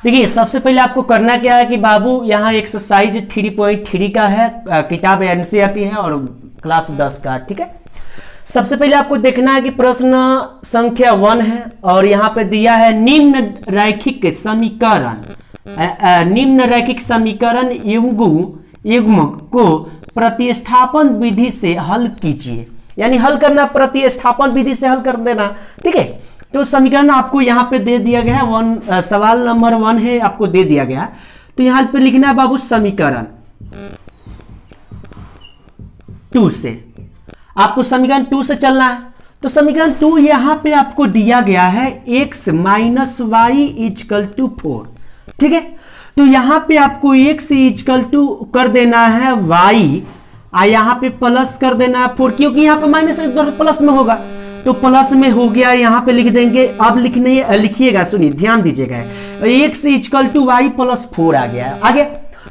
देखिए सबसे पहले आपको करना क्या है कि बाबू यहाँ एक्सरसाइज 3.3 का है, किताब एनसीईआरटी है और क्लास 10 का, ठीक है। सबसे पहले आपको देखना है कि प्रश्न संख्या 1 है और यहाँ पे दिया है निम्न रैखिक समीकरण युग्म को प्रतिस्थापन विधि से हल कीजिए, यानी हल करना, प्रतिस्थापन विधि से हल कर देना, ठीक है। तो समीकरण आपको यहाँ पे दे दिया गया है, सवाल नंबर 1 है, आपको दे दिया गया। तो यहाँ पे लिखना है बाबू समीकरण 2 से, आपको समीकरण 2 से चलना है। तो समीकरण 2 यहाँ पे आपको दिया गया है x minus y equal to 4, ठीक है। तो यहाँ पे आपको x इजकल टू कर देना है y, यहाँ पे प्लस कर देना है 4, क्योंकि यहाँ पे माइनस प्लस में होगा, तो प्लस में हो गया, यहाँ पे लिख देंगे। अब लिखिएगा, सुनिए ध्यान दीजिएगा, x equal to y plus 4 आ गया, आगे।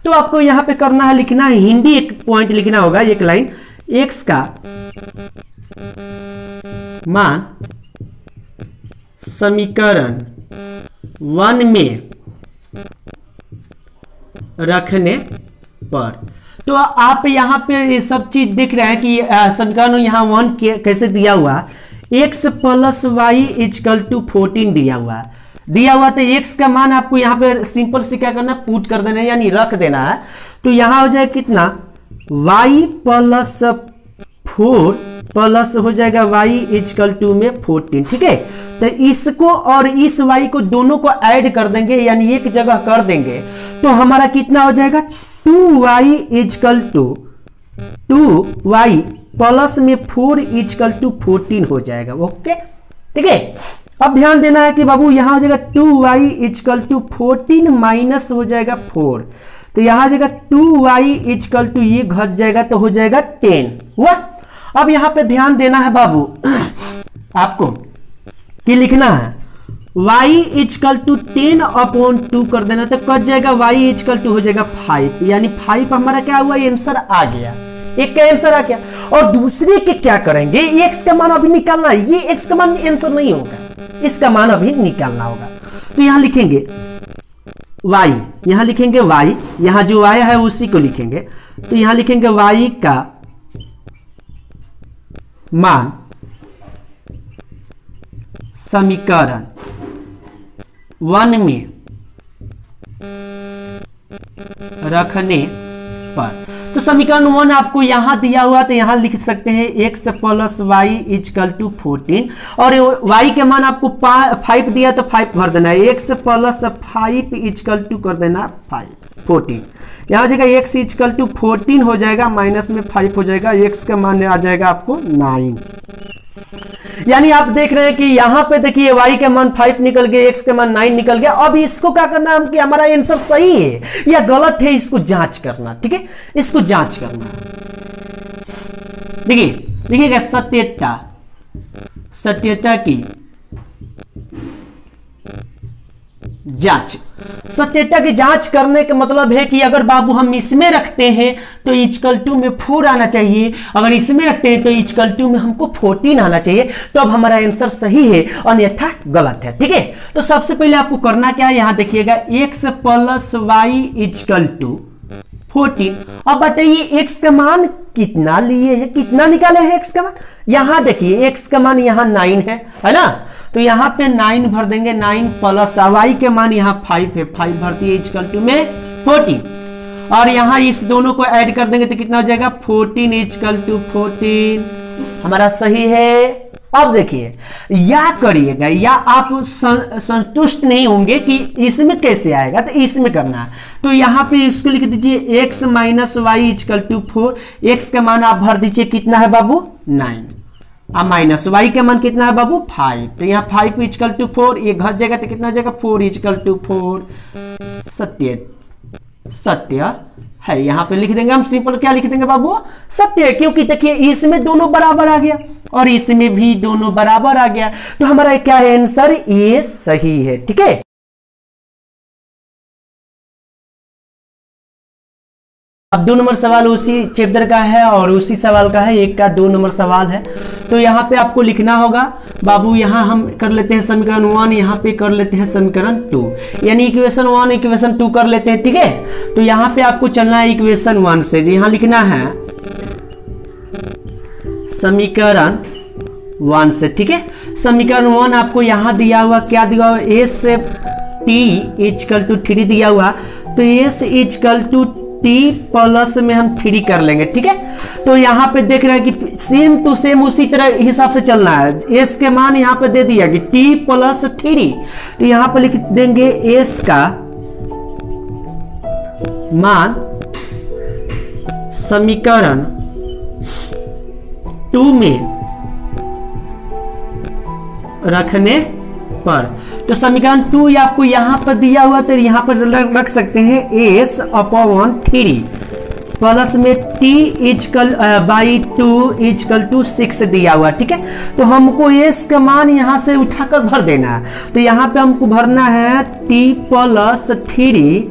तो आपको यहाँ पे करना है, लिखना है, हिंदी एक पॉइंट लिखना होगा, एक लाइन, x का मान समीकरण 1 में रखने पर। तो आप यहाँ पे ये सब चीज देख रहे हैं कि समीकरण यहाँ 1 कैसे दिया हुआ, x plus y equal to 14 दिया हुआ तो x का मान आपको यहाँ पे सिंपल से क्या करना, पुट कर देना है, यानी रख देना है। तो यहाँ हो जाए कितना, y प्लस 4 प्लस हो जाएगा y इजकल टू में 14, ठीक है। तो इसको और इस y को दोनों को ऐड कर देंगे, यानी एक जगह कर देंगे, तो हमारा कितना हो जाएगा, 2y is equal to 2y plus में 4 इजकल टू 14 हो जाएगा, ओके, ठीक है। अब ध्यान देना है कि बाबू यहाँ हो जाएगा 2y इजकल टू 14 माइनस हो जाएगा 4, तो यहाँ हो जाएगा 2y इजकल टू, ये घट जाएगा तो हो जाएगा 10 हुआ। अब यहाँ पे ध्यान देना है बाबू आपको कि लिखना है y इजकल टू 10 अपॉन 2 कर देना, तो कट जाएगा, y इजकल टू हो जाएगा 5, यानी 5 हमारा क्या हुआ, आंसर आ गया, एक का आंसर आ गया। और दूसरे के क्या करेंगे, x का मान अभी निकालना है, ये x का मान आंसर नहीं होगा, इसका मान अभी निकालना होगा। तो यहां लिखेंगे y, यहां लिखेंगे y, यहां जो y है उसी को लिखेंगे। तो यहां लिखेंगे y का मान समीकरण 1 में रखने पर। तो समीकरण 1 आपको यहां दिया हुआ, तो यहां लिख सकते हैं x plus y equal to 14, और y के मान आपको 5 दिया तो 5 भर देना है, x प्लस 5 इजकल टू कर देना 14, यहां हो जाएगा x इजकल टू 14 हो जाएगा, माइनस में 5 हो जाएगा, x का मान आ जाएगा आपको 9। यानी आप देख रहे हैं कि यहां पे देखिए y का मान 5 निकल गया, x का मान 9 निकल गया। अब इसको क्या करना है, कि हमारा आंसर सही है या गलत है, इसको जांच करना, ठीक है, इसको जांच करना। देखिए लिखिएगा सत्यता की जांच। सत्यता की जांच करने का मतलब है कि अगर बाबू हम इसमें रखते हैं तो इजकल टू में 4 आना चाहिए, अगर इसमें रखते हैं तो इजकल टू में हमको 14 आना चाहिए, तो अब हमारा आंसर सही है, अन्यथा गलत है, ठीक है। तो सबसे पहले आपको करना क्या है, यहां देखिएगा x plus y equal to 14। अब बताइए x का मान कितना लिए है, कितना निकाले है x का मान, यहां देखिए x का मान यहां 9 है ना, तो यहां पे 9 भर देंगे, 9 प्लस y के मान यहां 5 है, 5 भर दिए इजकल टू में 14, और यहां इस दोनों को ऐड कर देंगे तो कितना हो जाएगा, 14 इजकल टू 14, हमारा सही है। अब देखिए या करिएगा, या आप संतुष्ट नहीं होंगे कि इसमें कैसे आएगा, तो इसमें करना है। तो यहां पे इसको लिख दीजिए x minus y equal to 4, x का मान आप भर दीजिए, कितना है बाबू 9, अब माइनस y का मान कितना है बाबू 5, तो यहाँ 5 इजकल टू 4, ये घट जाएगा तो कितना हो जाएगा 4 इजकल टू 4। सत्य है, यहां पे लिख देंगे हम, सिंपल क्या लिख देंगे बाबू, सत्य है, क्योंकि देखिए इसमें दोनों बराबर आ गया और इसमें भी दोनों बराबर आ गया, तो हमारा क्या है आंसर, ये सही है, ठीक है। अब 2 नंबर सवाल उसी चैप्टर का है और उसी सवाल का है, एक का 2 नंबर सवाल है। तो यहाँ पे आपको लिखना होगा बाबू, यहाँ हम कर लेते हैं समीकरण 1, यहाँ पे कर लेते हैं समीकरण 2, यानी इक्वेशन 1 इक्वेशन 2 कर लेते हैं, ठीक है। तो यहाँ पे आपको चलना है इक्वेशन 1 से, यहाँ लिखना है समीकरण 1 से, ठीक है। समीकरण 1 आपको यहाँ दिया हुआ, क्या दिया हुआ, a से t इक्वल टू 3 दिया हुआ, तो s equal to t plus में हम 3 कर लेंगे, ठीक है। तो यहाँ पे देख रहे हैं कि सेम टू सेम उसी तरह हिसाब से चलना है। s के मान यहाँ पे दे दिया कि t प्लस 3, तो यहाँ पे लिख देंगे s का मान समीकरण 2 में रखने पर, तो समीकरण 2 आपको यहां पर दिया हुआ, तो यहां पर रख सकते हैं s अपॉन 3 प्लस में t equal by 2 equal to 6 दिया हुआ, ठीक है। तो हमको s का मान यहां से उठाकर भर देना है, तो यहां पे हमको भरना है t प्लस 3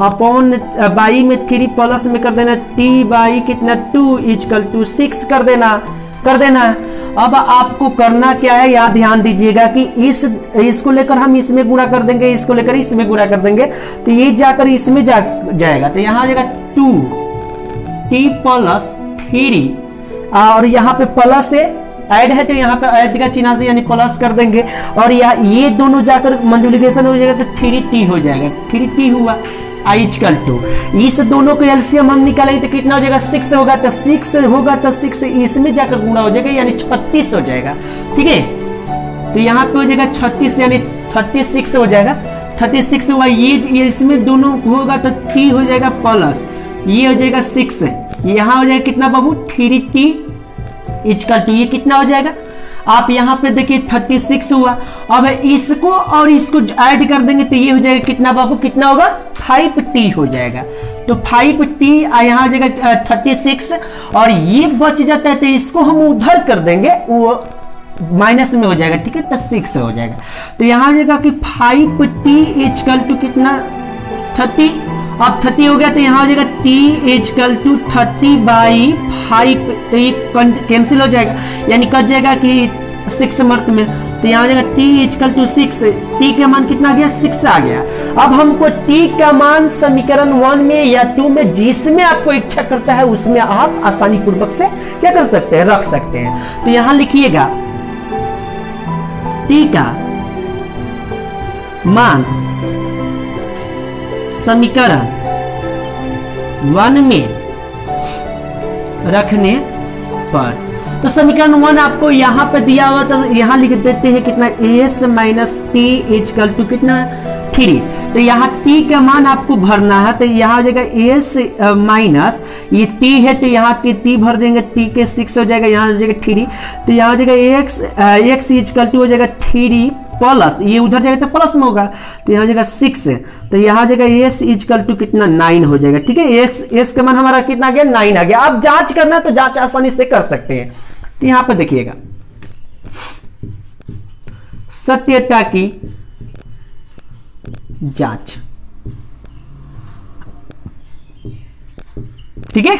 अपॉन बाई में 3 प्लस में कर देना t बाई कितना 2 इक्वल टू 6 कर देना है। अब आपको करना क्या है, यहाँ ध्यान दीजिएगा कि इसको लेकर हम इसमें गुणा कर देंगे, इसको लेकर इसमें गुणा कर देंगे, तो ये जाकर इसमें जाएगा, तो यहाँ आ जाएगा 2t प्लस 3 और यहाँ पे प्लस से ऐड है, तो यहाँ पे ऐड का चिन्ह से यानी प्लस कर देंगे, और ये दोनों जाकर मल्टीप्लिकेशन हो जाएगा, तो 3t हो जाएगा, 3t हुआ आई इक्वल टू, इस दोनों को एलसीएम हम निकालेंगे तो कितना हो जाएगा, 6 होगा, तो 6 होगा, तो 6 इसमें जाकर गुणा हो जाएगा, यानी 36 हो जाएगा, ठीक है। तो यहाँ पे हो जाएगा 36 यानी 36 हो जाएगा, 36 हुआ, ये इसमें दोनों होगा तो 3 हो जाएगा प्लस ये हो जाएगा 6, यहाँ हो जाएगा कितना बाबू 3t इक्वल टू, ये कितना हो जाएगा, आप यहाँ पे देखिए 36 हुआ। अब इसको और इसको ऐड कर देंगे तो ये हो जाएगा कितना बाबू, कितना होगा 5t हो जाएगा, तो 5t यहाँ हो जाएगा 36, और ये बच जाता है तो इसको हम उधर कर देंगे, वो माइनस में हो जाएगा, ठीक है, तो 6 हो जाएगा। तो यहाँ हो जाएगा कि 5t इक्वल टू कितना 30, अब 30 हो गया, तो यहाँ हो जाएगा t इक्वल टू 30 बाई 5, तो ये कैंसिल हो जाएगा, यानी कट जाएगा कि 6 मर्त में, तो यहाँ हो जाएगा t इक्वल टू 6, t का मान कितना आ गया 6 आ गया। अब हमको t का मान समीकरण 1 में या 2 में जिसमें आपको इच्छा करता है उसमें आप आसानी पूर्वक से क्या कर सकते हैं, रख सकते हैं। तो यहाँ लिखिएगा t का मान समीकरण 1 में रखने पर, तो समीकरण 1 आपको यहां पर दिया हुआ, तो यहां लिख देते हैं कितना s minus t equal to कितना 3, तो यहाँ t का मान आपको भरना है, तो यहाँ हो जाएगा s माइनस ये t है, तो यहाँ t भर देंगे, t के 6 हो जाएगा, यहाँ हो जाएगा 3, तो यहाँ हो जाएगा x इक्वल टू हो जाएगा 3 प्लस ये उधर जाएगा तो प्लस में होगा, तो यहाँ हो जाएगा 6, तो यहाँ हो जाएगा s इक्वल टू कितना 9 हो जाएगा, ठीक है। s का मान हमारा कितना आ गया 9 आ गया। आप जांच करना तो जांच आसानी से कर सकते हैं। तो यहाँ पर देखिएगा सत्यता की जांच, ठीक है,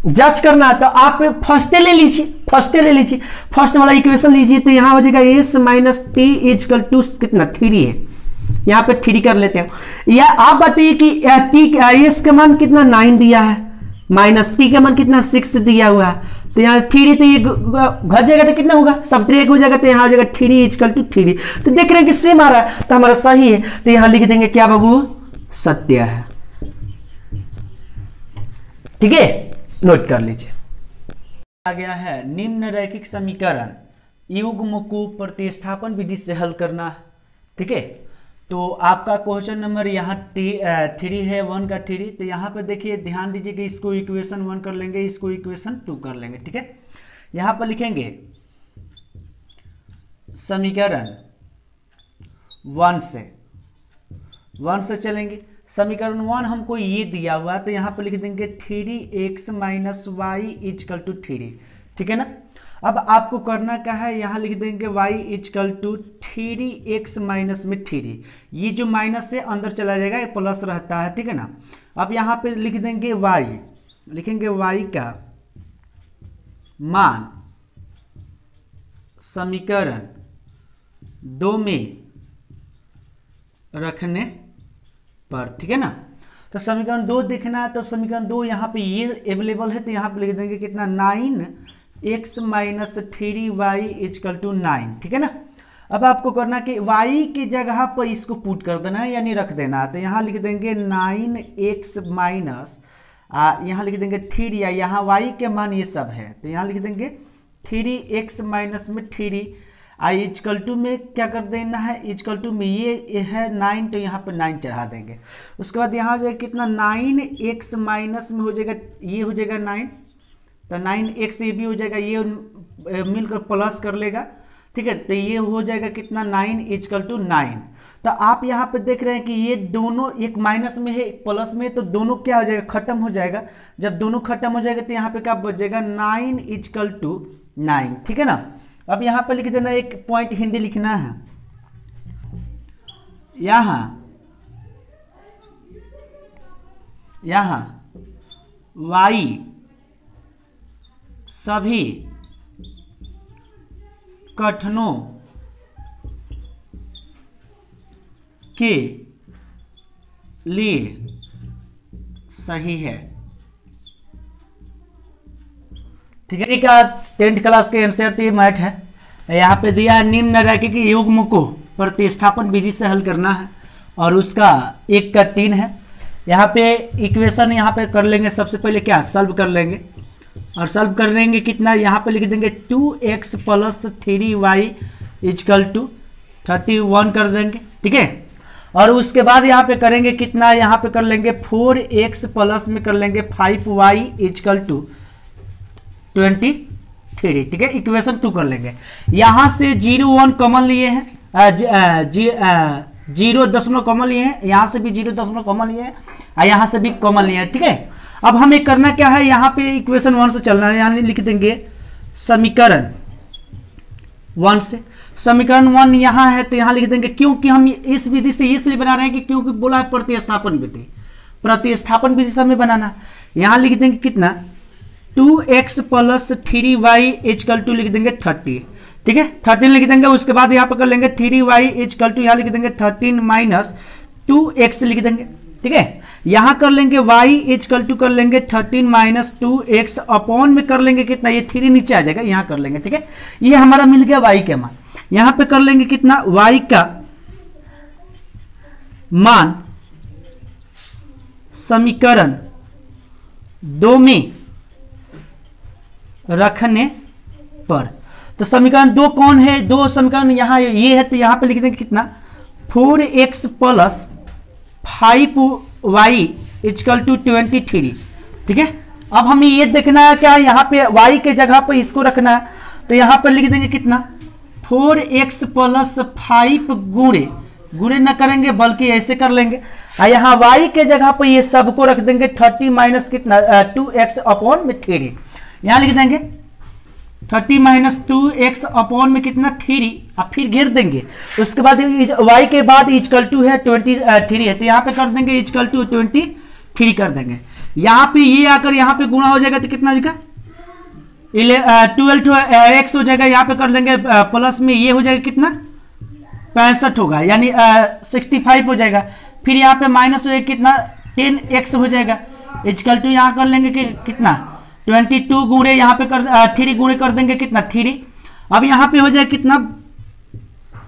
जांच करना है तो आप फर्स्ट ले लीजिए, फर्स्ट वाला इक्वेशन लीजिए, तो यहाँ हो जाएगा s minus t equal to कितना 3 है, यहाँ पे 3 कर लेते हैं। या आप बताइए कि s का मान कितना 9 दिया है, माइनस t का मान कितना 6 दिया हुआ है, तो यहाँ 3, तो ये घट जाएगा तो कितना होगा, सब्ट्रैक्ट हो जाएगा, तो यहाँ आ जाएगा 3 इक्वल टू 3, तो देख रहे हैं कि सेम आ रहा है, तो हमारा सही है, तो यहाँ लिख देंगे क्या बाबू, सत्य है, ठीक है, नोट कर लीजिए। आ गया है निम्न रैखिक समीकरण युग्म को प्रतिस्थापन विधि से हल करना, ठीक है। तो आपका क्वेश्चन नंबर यहाँ 3 है, 1 का 3, तो यहाँ पर देखिए ध्यान दीजिए कि इसको इक्वेशन 1 कर लेंगे, इसको इक्वेशन 2 कर लेंगे, ठीक है। यहाँ पर लिखेंगे समीकरण 1 से चलेंगे। समीकरण 1 हमको ये दिया हुआ, तो यहाँ पर लिख देंगे 3x minus Y equal to 3, ठीक है ना। अब आपको करना क्या है, यहाँ लिख देंगे y equal to 3x minus में 3, ये जो माइनस है अंदर चला जाएगा, ये प्लस रहता है, ठीक है ना। अब यहाँ पे लिख देंगे y लिखेंगे y का मान समीकरण 2 में रखने पर, ठीक है ना। तो समीकरण 2 देखना है, तो समीकरण 2 यहाँ पे ये अवेलेबल है, तो यहाँ पे लिख देंगे कितना 9x minus 3y is equal to 9, ठीक है ना। अब आपको करना कि y की जगह पर इसको पुट कर देना है यानी रख देना है, तो यहाँ लिख देंगे 9x माइनस यहाँ लिख देंगे 3, यहाँ y के मान ये सब है, तो यहाँ लिख देंगे 3x माइनस में 3 इजकल टू में क्या कर देना है, इजकल टू में ये है 9, तो यहाँ पर 9 चढ़ा देंगे। उसके बाद यहाँ जो है कितना 9x माइनस में हो जाएगा, ये हो जाएगा 9, तो 9x ये भी हो जाएगा, ये मिलकर प्लस कर लेगा, ठीक है। तो ये हो जाएगा कितना 9 इजकल टू 9। तो आप यहाँ पे देख रहे हैं कि ये दोनों एक माइनस में है एक प्लस में है, तो दोनों क्या हो जाएगा, खत्म हो जाएगा। जब दोनों खत्म हो जाएगा तो यहाँ पे क्या बच जाएगा 9 इजकल टू 9, ठीक है ना। अब यहाँ पे लिख देना, एक पॉइंट हिंदी लिखना है, यहाँ y सभी कथनों के लिए सही है, ठीक है। क्या 10th क्लास के एनसीईआरटी मैथ है, यहाँ पे दिया निम्न रैखिक युग्म को प्रतिस्थापन विधि से हल करना है और उसका 1 का 3 है। यहाँ पे इक्वेशन यहाँ पे कर लेंगे, सबसे पहले क्या सॉल्व कर लेंगे और सॉल्व कर लेंगे कितना, यहाँ पे लिख देंगे 2x plus 3y is equal to 31 कर देंगे, ठीक है। और उसके बाद यहाँ पे करेंगे कितना, यहाँ पे कर लेंगे 4x प्लस में कर लेंगे 5y इजकल टू 23, ठीक है। इक्वेशन 2 कर लेंगे, यहाँ से 0.1 कॉमन लिए हैं, 0.0 कॉमन लिए हैं, यहाँ से भी 0.0 कॉमन लिए हैं और यहाँ से भी कॉमन लिए हैं, ठीक है। अब हमें करना क्या है, यहाँ पे इक्वेशन 1 से चलना है, यहाँ लिख देंगे समीकरण 1 से। समीकरण 1 यहाँ है तो यहाँ लिख देंगे, क्योंकि हम इस विधि से इसलिए बना रहे हैं कि क्योंकि बोला है प्रतिस्थापन विधि, प्रतिस्थापन विधि से हमें बनाना। यहाँ लिख देंगे कितना 2x plus 3y is equal to लिख देंगे 30, ठीक है। 13 लिख देंगे, उसके बाद यहाँ पर कर लेंगे 3y इजकल टू यहाँ लिख देंगे 13 माइनस 2x लिख देंगे, ठीक है। यहाँ कर लेंगे y इजकल टू कर लेंगे 13 माइनस 2x अपॉन में कर लेंगे कितना, ये 3 नीचे आ जाएगा, यहाँ कर लेंगे, ठीक है। ये हमारा मिल गया y के मान। यहाँ पे कर लेंगे कितना y का मान समीकरण 2 में रखने पर। तो समीकरण 2 कौन है, 2 समीकरण यहाँ ये है, तो यहाँ पे लिख देंगे कितना 4x plus 5y is equal to 23, ठीक है। अब हमें ये देखना है क्या, यहाँ पे y के जगह पे इसको रखना है, तो यहाँ पर लिख देंगे कितना 4x प्लस 5 गुणे न करेंगे बल्कि ऐसे कर लेंगे, और यहाँ y के जगह पे ये सबको रख देंगे 30 माइनस कितना 2x अपॉन में 3, यहाँ लिख देंगे 30 माइनस 2x अपॉन में कितना 3 अब फिर घेर देंगे। उसके बाद y के बाद इजकल टू है 23 है, तो यहाँ पे कर देंगे इजकल टू 23 कर देंगे। यहाँ पे ये आकर यहाँ पे गुणा हो जाएगा तो कितना जाएगा 12x हो जाएगा, यहाँ पे कर देंगे प्लस में ये हो जाएगा कितना 65 होगा यानी 65 हो जाएगा। फिर यहाँ पे माइनस हो जाएगा कितना 10x हो जाएगा, इजकल टू यहाँ कर लेंगे कि कितना 22 गुणे यहाँ पे कर 3 गुणे कर देंगे कितना 3। अब यहाँ पे हो जाएगा कितना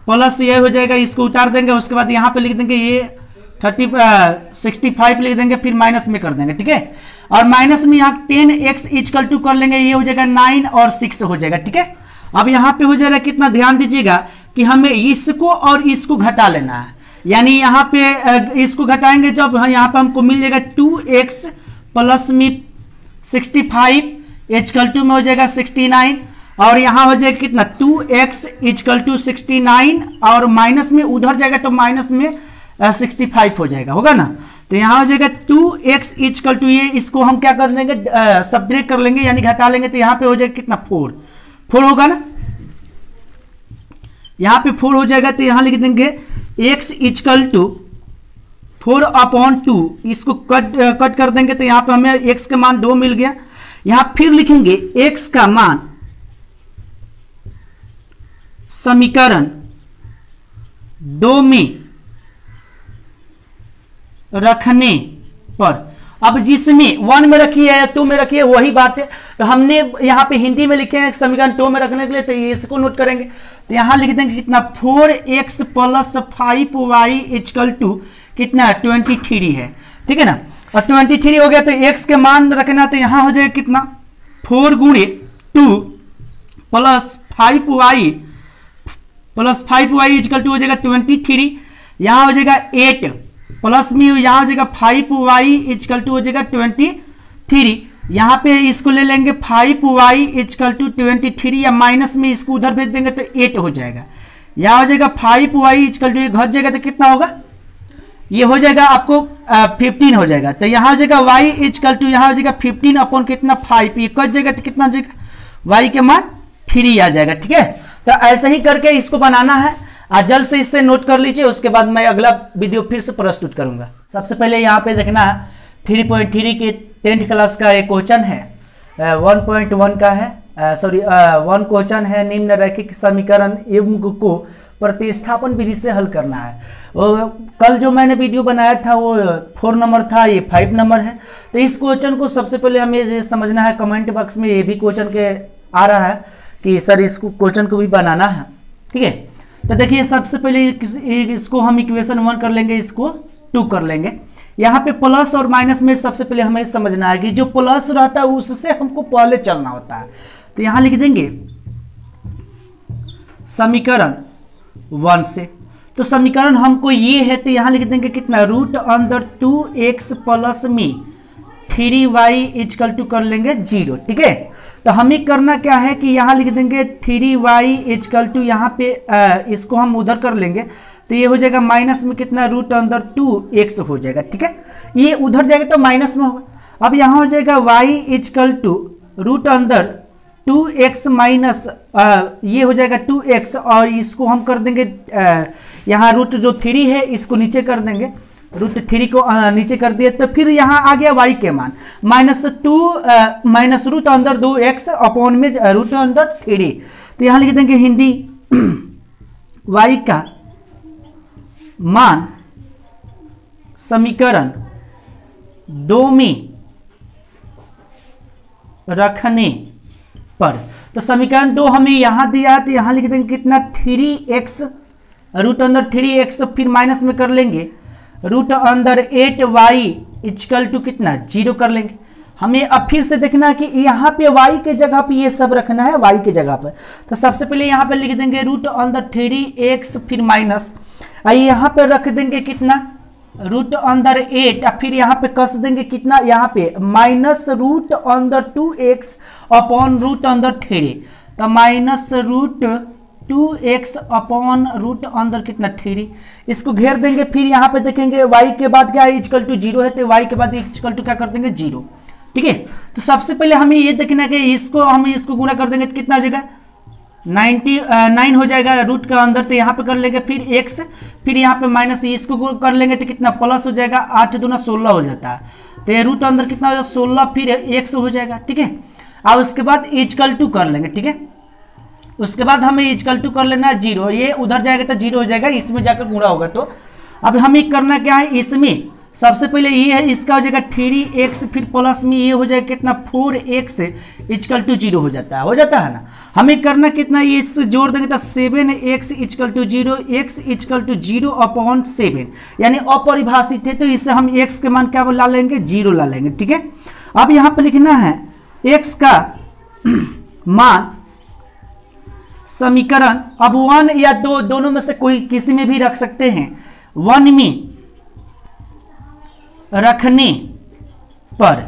प्लस ये हो जाएगा, इसको उतार देंगे। उसके बाद यहाँ पे लिख देंगे ये 65 लिख देंगे, फिर माइनस में कर देंगे, ठीक है। और माइनस में यहाँ 10x इजकल टू कर लेंगे, ये हो जाएगा 9 और 6 हो जाएगा, ठीक है। अब यहाँ पे हो जाएगा कितना, ध्यान दीजिएगा कि हमें इसको और इसको घटा लेना है, यानी यहाँ पे इसको घटाएंगे जब यहाँ पे हमको मिल जाएगा 2x प्लस में 65 इजकल टू में हो जाएगा 69 और यहाँ हो जाएगा कितना 2x इजकल टू 69 और माइनस में उधर जाएगा तो माइनस में 65 हो जाएगा, होगा ना। तो यहाँ हो जाएगा 2x इजकल टू ये इसको हम क्या कर लेंगे सब्ट्रैक्ट कर लेंगे यानी घटा लेंगे, तो यहाँ पे हो जाएगा कितना 4 होगा ना, यहाँ पे 4 हो जाएगा। तो यहाँ लिख देंगे x इजकल टू 4/2 इसको कट कर देंगे तो यहाँ पे हमें x का मान 2 मिल गया। यहाँ फिर लिखेंगे x का मान समीकरण 2 में रखने पर, अब जिसमें 1 में रखी है या 2 में रखी है वही बात है, तो हमने यहाँ पे हिंदी में लिखे हैं समीकरण 2 में रखने के लिए, तो इसको नोट करेंगे। तो यहाँ लिख देंगे कितना 4x + 5y = कितना 23 है, ठीक है ना। और 23 हो गया तो x के मान रखना, तो यहाँ हो जाएगा कितना 4 × 2 + 5y = हो जाएगा 23। यहाँ हो जाएगा 8 प्लस में यहाँ हो जाएगा 5y = हो जाएगा 23। यहाँ पे इसको ले लेंगे 5y = 23 या माइनस में इसको उधर भेज देंगे तो 8 हो जाएगा। यहाँ हो जाएगा 5y = घट जाएगा तो कितना होगा, ये हो जाएगा आपको 15 हो जाएगा। तो यहाँ हो जाएगा y = यहाँ हो जाएगा 15 अपॉन कितना 5, ये कट जाएगा तो कितना हो जाएगा y के मान 3 आ जाएगा, ठीक है। तो ऐसे ही करके इसको बनाना है, जल्द से इससे नोट कर लीजिए, उसके बाद मैं अगला वीडियो फिर से प्रस्तुत करूंगा। सबसे पहले यहाँ पे देखना 3.3 के 10th क्लास का एक क्वेश्चन है, 1.1 का है, 1 क्वेश्चन है। निम्न रैखिक समीकरण एवं को प्रतिस्थापन विधि से हल करना है। कल जो मैंने वीडियो बनाया था वो 4 नंबर था, ये 5 नंबर है। तो इस क्वेश्चन को सबसे पहले हमें ये समझना है, कमेंट बॉक्स में ये भी क्वेश्चन के आ रहा है कि सर इसको क्वेश्चन को भी बनाना है, ठीक है। तो देखिए सबसे पहले इसको हम इक्वेशन 1 कर लेंगे, इसको 2 कर लेंगे। यहाँ पे प्लस और माइनस में सबसे पहले हमें समझना है कि जो प्लस रहता है उससे हमको पहले चलना होता है। तो यहाँ लिख देंगे समीकरण 1 से, तो समीकरण हमको ये है, तो यहाँ लिख देंगे कितना √2x + में 3y = कर लेंगे 0, ठीक है। तो हमें करना क्या है कि यहाँ लिख देंगे 3y = यहाँ पे इसको हम उधर कर लेंगे, तो ये हो जाएगा माइनस में कितना √2x हो जाएगा, ठीक है। ये उधर जाएगा तो माइनस में होगा। अब यहाँ हो जाएगा y = √2x माइनस ये हो जाएगा 2x, और इसको हम कर देंगे यहाँ रूट जो 3 है इसको नीचे कर देंगे, √3 को नीचे कर दिए, तो फिर यहाँ आ गया y के मान -2 माइनस √2x अपॉन में √3। तो यहाँ लिख देंगे हिंदी y का मान समीकरण 2 में रखने पर, तो समीकरण 2 हमें यहाँ दिया, तो यहाँ लिख देंगे कितना 3x √3x, फिर माइनस में कर लेंगे √8y = कितना 0 कर लेंगे। हमें अब फिर से देखना है कि यहाँ पे y के जगह पे ये सब रखना है, y के जगह पे। तो सबसे पहले यहाँ पे लिख देंगे √3x, फिर माइनस यहाँ पे रख देंगे कितना √8, फिर यहाँ पे कस देंगे कितना यहाँ पे -√2x अपॉन √3, तो -√2x अपॉन √, कितना 3, इसको घेर देंगे। फिर यहाँ पे देखेंगे y के बाद क्या है = 0 है, तो y के बाद = क्या कर देंगे 0, ठीक है। तो सबसे पहले हमें ये देखना है कि इसको गुणा कर देंगे तो कितना हो जाएगा 99 हो जाएगा रूट का अंदर, तो यहाँ पे कर लेंगे फिर x, फिर यहाँ पे माइनस इसको कर लेंगे तो कितना प्लस हो जाएगा 8 दूना 16 हो जाता है, तो ये रूट अंदर कितना हो जाएगा 16, फिर x हो जाएगा, ठीक है। अब उसके बाद = कर लेंगे, ठीक है। उसके बाद हमें = कर लेना है 0, ये उधर जाएगा तो 0 हो जाएगा, इसमें जाकर गुणा होगा। तो अब हमें करना क्या है, इसमें सबसे पहले ये है, इसका हो जाएगा 3x, फिर प्लस में ये हो जाएगा कितना 4x = 0 हो जाता है ना। हमें करना कितना, ये इससे जोड़ देंगे तो 7x = 0, x = 0 अपॉन 7, यानी अपरिभाषित है, तो इससे हम x के मान क्या ला लेंगे 0 ला लेंगे, ठीक है। अब यहाँ पे लिखना है x का मान समीकरण, अब 1 या 2 दोनों में से कोई किसी में भी रख सकते हैं, 1 में रखने पर,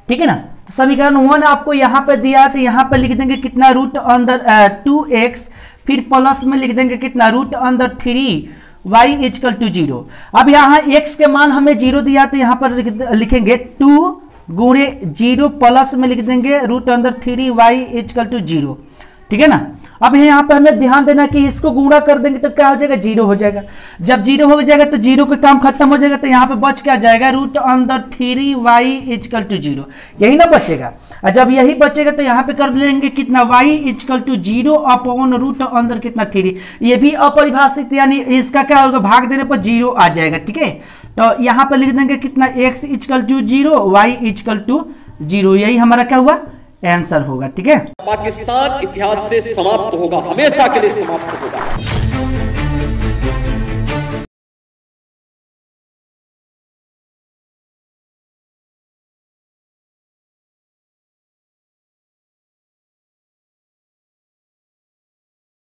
ठीक है ना। तो समीकरण 1 आपको यहाँ पे दिया, तो यहाँ पे लिख देंगे कितना √2x, फिर प्लस में लिख देंगे कितना √3y = 0। अब यहाँ x के मान हमें 0 दिया, तो यहाँ पर लिखेंगे 2 × 0 प्लस में लिख देंगे √3y = 0। ठीक है ना। अब यहाँ पे हमें ध्यान देना कि इसको गुणा कर देंगे तो क्या हो जाएगा, 0 हो जाएगा। जब 0 हो जाएगा तो 0 का काम खत्म हो जाएगा, तो यहाँ पे बच क्या जाएगा, √3y = 0, यही ना बचेगा। और जब यही बचेगा तो यहाँ पे कर लेंगे कितना, y = 0 अपॉन √अंदर कितना 3, ये भी अपरिभाषित, यानी इसका क्या होगा, भाग देने पर 0 आ जाएगा। ठीक है, तो यहाँ पे लिख देंगे कितना, x = 0 y = 0, यही हमारा क्या हुआ, आंसर होगा। ठीक है, पाकिस्तान इतिहास से समाप्त होगा, हमेशा के लिए समाप्त होगा।